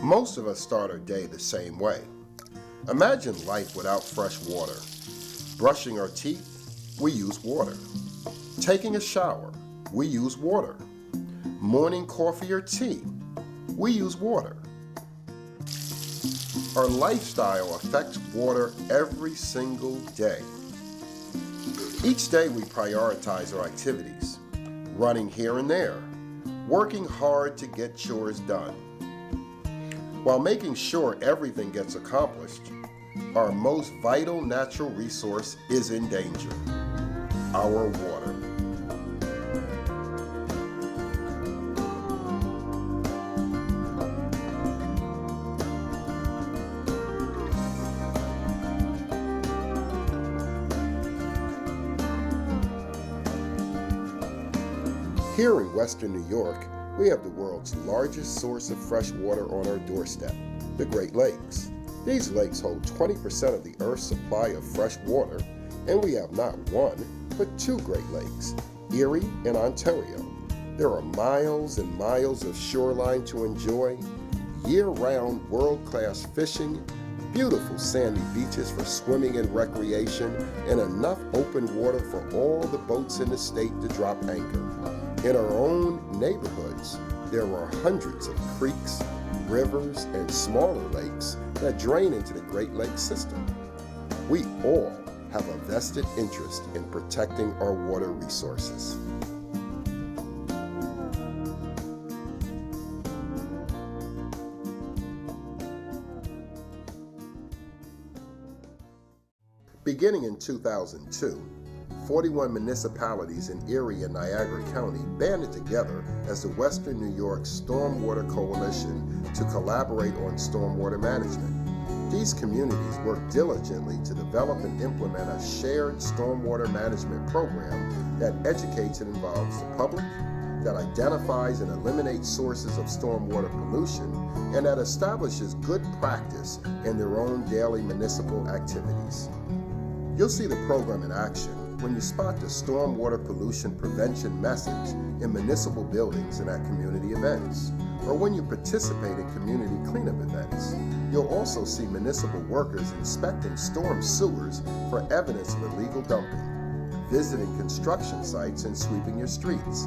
Most of us start our day the same way. Imagine life without fresh water. Brushing our teeth, we use water. Taking a shower, we use water. Morning coffee or tea, we use water. Our lifestyle affects water every single day. Each day we prioritize our activities, running here and there, working hard to get chores done. While making sure everything gets accomplished, our most vital natural resource is in danger: our water. Here in Western New York, we have the world's largest source of fresh water on our doorstep, the Great Lakes. These lakes hold 20% of the Earth's supply of fresh water, and we have not one, but two Great Lakes, Erie and Ontario. There are miles and miles of shoreline to enjoy, year-round world-class fishing, beautiful sandy beaches for swimming and recreation, and enough open water for all the boats in the state to drop anchor. In our own neighborhoods, there are hundreds of creeks, rivers, and smaller lakes that drain into the Great Lakes system. We all have a vested interest in protecting our water resources. Beginning in 2002, 41 municipalities in Erie and Niagara County banded together as the Western New York Stormwater Coalition to collaborate on stormwater management. These communities work diligently to develop and implement a shared stormwater management program that educates and involves the public, that identifies and eliminates sources of stormwater pollution, and that establishes good practice in their own daily municipal activities. You'll see the program in action when you spot the stormwater pollution prevention message in municipal buildings and at community events, or when you participate in community cleanup events. You'll also see municipal workers inspecting storm sewers for evidence of illegal dumping, visiting construction sites and sweeping your streets.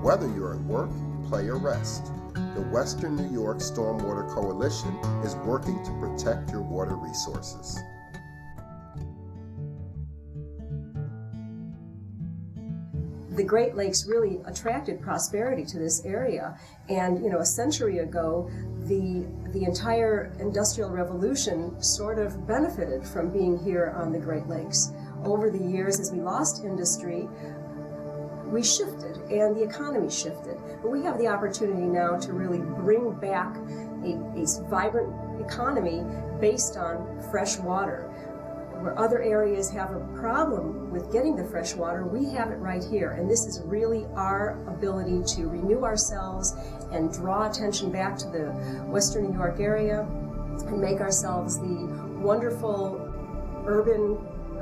Whether you're at work, play, or rest, the Western New York Stormwater Coalition is working to protect your water resources. The Great Lakes really attracted prosperity to this area, and a century ago the entire Industrial Revolution sort of benefited from being here on the Great Lakes. Over the years, as we lost industry, we shifted and the economy shifted. But we have the opportunity now to really bring back a vibrant economy based on fresh water. Where other areas have a problem with getting the fresh water, we have it right here. And this is really our ability to renew ourselves and draw attention back to the Western New York area and make ourselves the wonderful urban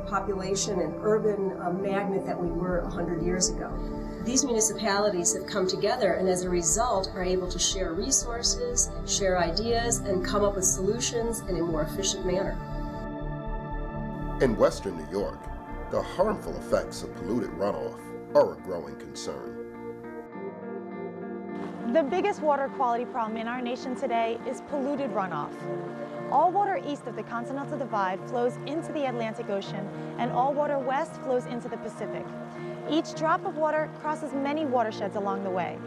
population and urban magnet that we were 100 years ago. These municipalities have come together and as a result are able to share resources, share ideas, and come up with solutions in a more efficient manner. In Western New York, the harmful effects of polluted runoff are a growing concern. The biggest water quality problem in our nation today is polluted runoff. All water east of the Continental Divide flows into the Atlantic Ocean, and all water west flows into the Pacific. Each drop of water crosses many watersheds along the way.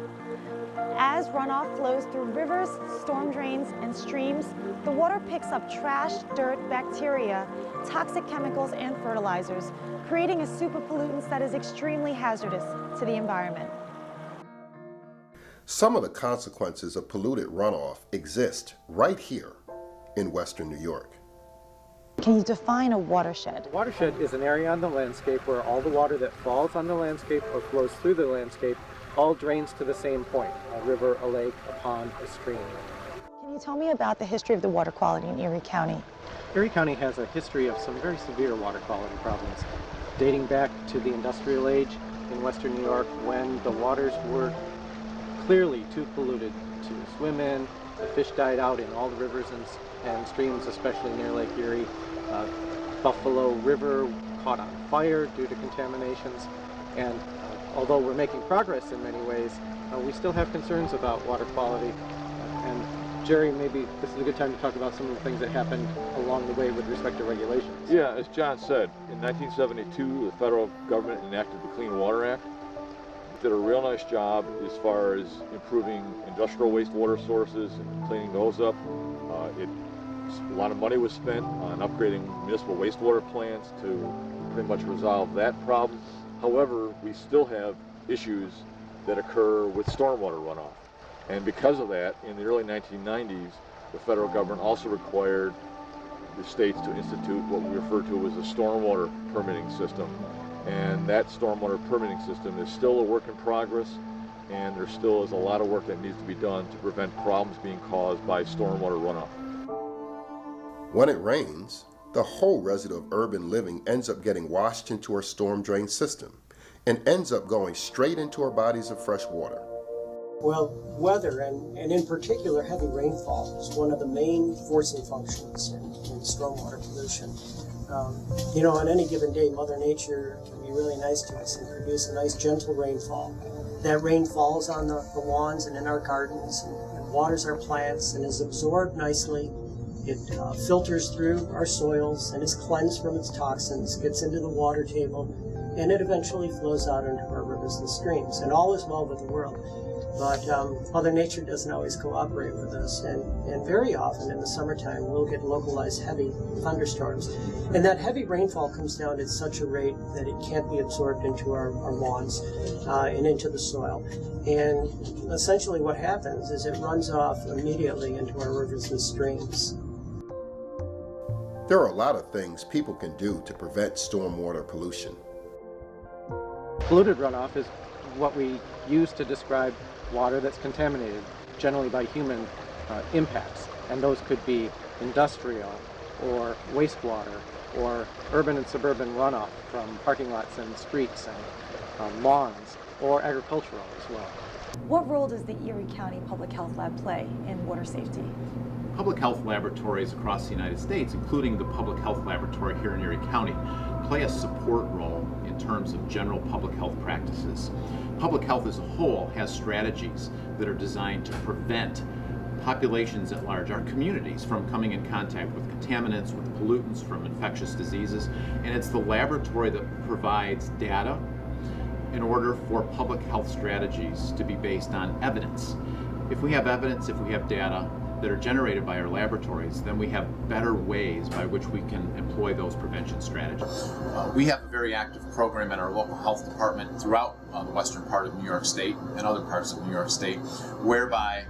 As runoff flows through rivers, storm drains, and streams, the water picks up trash, dirt, bacteria, toxic chemicals, and fertilizers, creating a soup of pollutants that is extremely hazardous to the environment. Some of the consequences of polluted runoff exist right here in Western New York. Can you define a watershed? A watershed is an area on the landscape where all the water that falls on the landscape or flows through the landscape all drains to the same point: a river, a lake, a pond, a stream. Can you tell me about the history of the water quality in Erie County? Erie County has a history of some very severe water quality problems, dating back to the industrial age in Western New York, when the waters were clearly too polluted to swim in. The fish died out in all the rivers and streams, especially near Lake Erie. Buffalo River caught on fire due to contaminations. And although we're making progress in many ways, we still have concerns about water quality. And Jerry, maybe this is a good time to talk about some of the things that happened along the way with respect to regulations. Yeah, as John said, in 1972, the federal government enacted the Clean Water Act. It did a real nice job as far as improving industrial wastewater sources and cleaning those up. A lot of money was spent on upgrading municipal wastewater plants to pretty much resolve that problem. However, we still have issues that occur with stormwater runoff. And because of that, in the early 1990s, the federal government also required the states to institute what we refer to as a stormwater permitting system. And that stormwater permitting system is still a work in progress, and there still is a lot of work that needs to be done to prevent problems being caused by stormwater runoff. When it rains, the whole residue of urban living ends up getting washed into our storm drain system and ends up going straight into our bodies of fresh water. Well, weather, and in particular heavy rainfall, is one of the main forcing functions in stormwater pollution. On any given day, Mother Nature can be really nice to us and produce a nice gentle rainfall. That rain falls on the lawns and in our gardens and waters our plants and is absorbed nicely. It filters through our soils and is cleansed from its toxins, gets into the water table, and it eventually flows out into our rivers and streams. And all is well with the world. But Mother Nature doesn't always cooperate with us, and very often in the summertime we'll get localized heavy thunderstorms. And that heavy rainfall comes down at such a rate that it can't be absorbed into our lawns and into the soil. And essentially what happens is it runs off immediately into our rivers and streams. There are a lot of things people can do to prevent stormwater pollution. Polluted runoff is what we use to describe water that's contaminated, generally by human impacts. And those could be industrial, or wastewater, or urban and suburban runoff from parking lots and streets and lawns, or agricultural as well. What role does the Erie County Public Health Lab play in water safety? Public health laboratories across the United States, including the Public Health Laboratory here in Erie County, play a support role in terms of general public health practices. Public health as a whole has strategies that are designed to prevent populations at large, our communities, from coming in contact with contaminants, with pollutants, from infectious diseases. And it's the laboratory that provides data in order for public health strategies to be based on evidence. If we have evidence, if we have data that are generated by our laboratories, then we have better ways by which we can employ those prevention strategies. We have a very active program at our local health department throughout the western part of New York State and other parts of New York State, whereby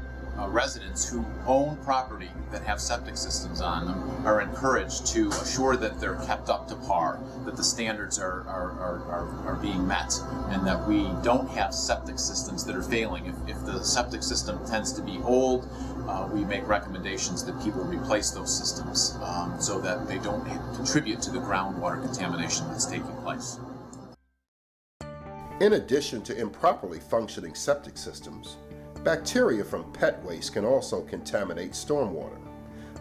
residents who own property that have septic systems on them are encouraged to assure that they're kept up to par, that the standards are being met, and that we don't have septic systems that are failing. If the septic system tends to be old, we make recommendations that people replace those systems so that they don't contribute to the groundwater contamination that's taking place. In addition to improperly functioning septic systems, bacteria from pet waste can also contaminate stormwater.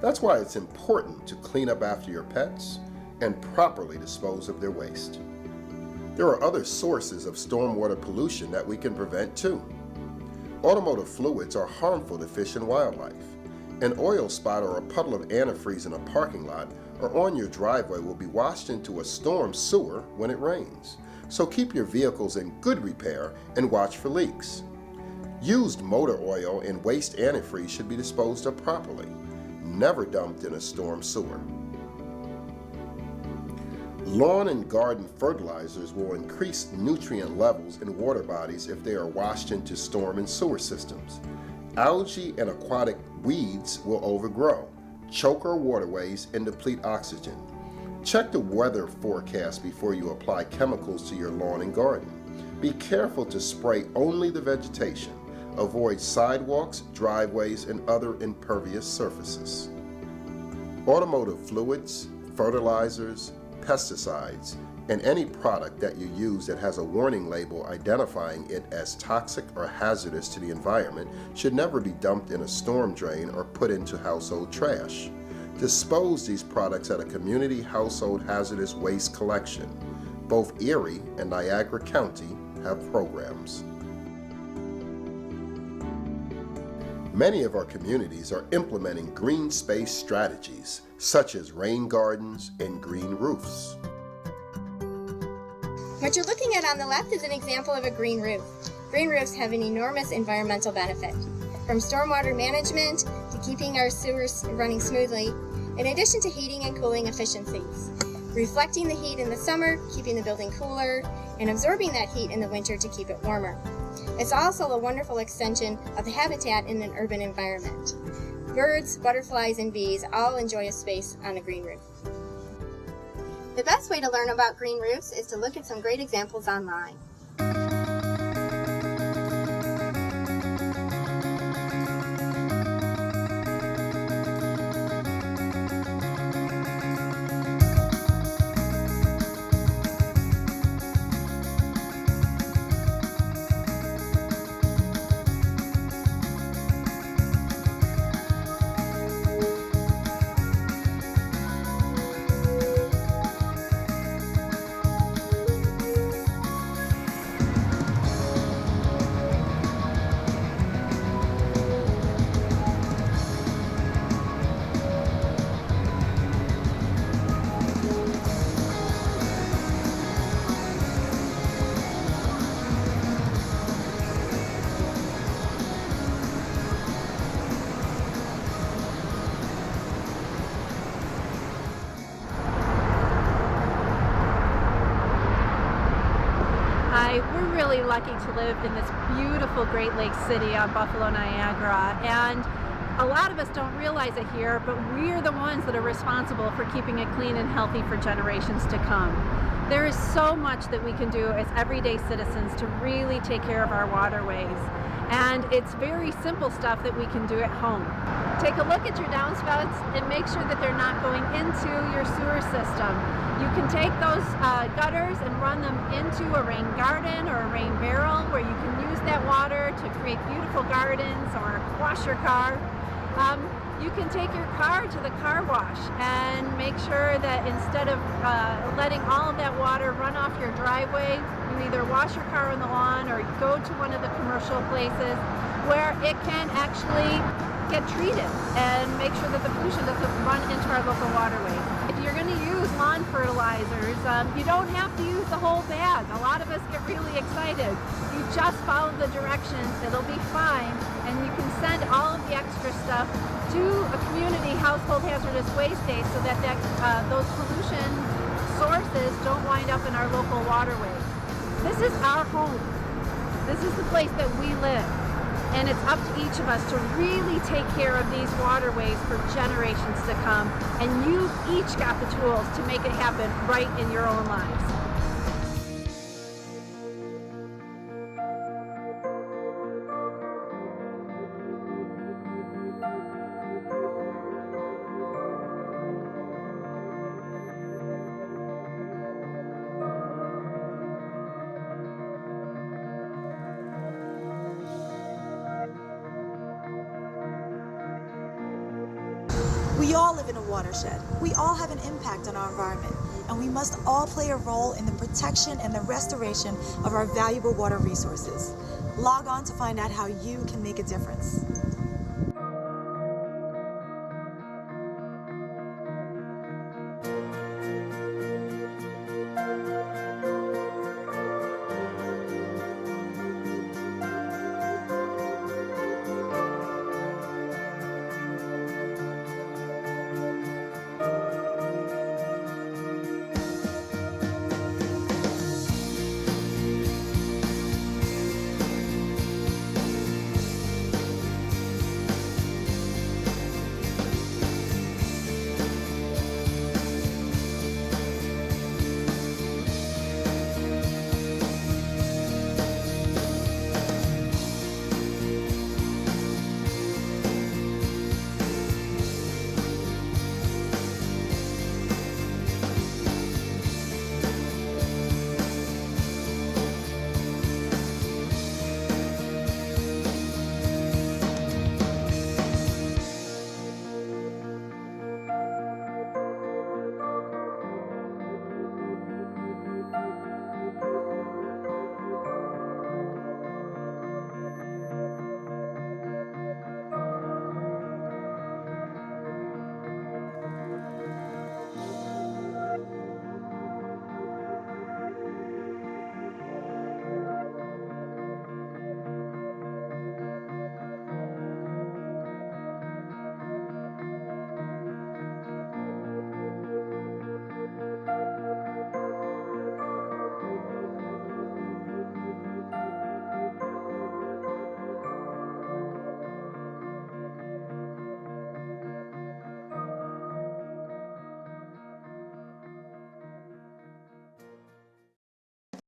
That's why it's important to clean up after your pets and properly dispose of their waste. There are other sources of stormwater pollution that we can prevent too. Automotive fluids are harmful to fish and wildlife. An oil spot or a puddle of antifreeze in a parking lot or on your driveway will be washed into a storm sewer when it rains. So keep your vehicles in good repair and watch for leaks. Used motor oil and waste antifreeze should be disposed of properly, never dumped in a storm sewer. Lawn and garden fertilizers will increase nutrient levels in water bodies if they are washed into storm and sewer systems. Algae and aquatic weeds will overgrow, choke our waterways, and deplete oxygen. Check the weather forecast before you apply chemicals to your lawn and garden. Be careful to spray only the vegetation. Avoid sidewalks, driveways, and other impervious surfaces. Automotive fluids, fertilizers, pesticides, And any product that you use that has a warning label identifying it as toxic or hazardous to the environment should never be dumped in a storm drain or put into household trash. Dispose these products at a community household hazardous waste collection. Both Erie and Niagara County have programs. Many of our communities are implementing green space strategies, such as rain gardens and green roofs. What you're looking at on the left is an example of a green roof. Green roofs have an enormous environmental benefit, from stormwater management to keeping our sewers running smoothly, in addition to heating and cooling efficiencies, reflecting the heat in the summer, keeping the building cooler, and absorbing that heat in the winter to keep it warmer. It's also a wonderful extension of the habitat in an urban environment. Birds, butterflies, and bees all enjoy a space on a green roof. The best way to learn about green roofs is to look at some great examples online. We're really lucky to live in this beautiful Great Lakes city on Buffalo, Niagara, and a lot of us don't realize it here, but we're the ones that are responsible for keeping it clean and healthy for generations to come. There is so much that we can do as everyday citizens to really take care of our waterways, and it's very simple stuff that we can do at home. Take a look at your downspouts and make sure that they're not going into your sewer system. You can take those gutters and run them into a rain garden or a rain barrel where you can use that water to create beautiful gardens or wash your car. You can take your car to the car wash and make sure that instead of letting all of that water run off your driveway, you either wash your car on the lawn or go to one of the commercial places where it can actually get treated and make sure that the pollution doesn't run into our local waterways. If you're going to use lawn fertilizers, you don't have to use the whole bag. A lot of us get really excited. You just follow the directions, it'll be fine, and you can send all of the extra stuff to a community household hazardous waste day so that those pollution sources don't wind up in our local waterways. This is our home. This is the place that we live. And it's up to each of us to really take care of these waterways for generations to come. And you've each got the tools to make it happen right in your own lives. We all live in a watershed. We all have an impact on our environment, and we must all play a role in the protection and the restoration of our valuable water resources. Log on to find out how you can make a difference.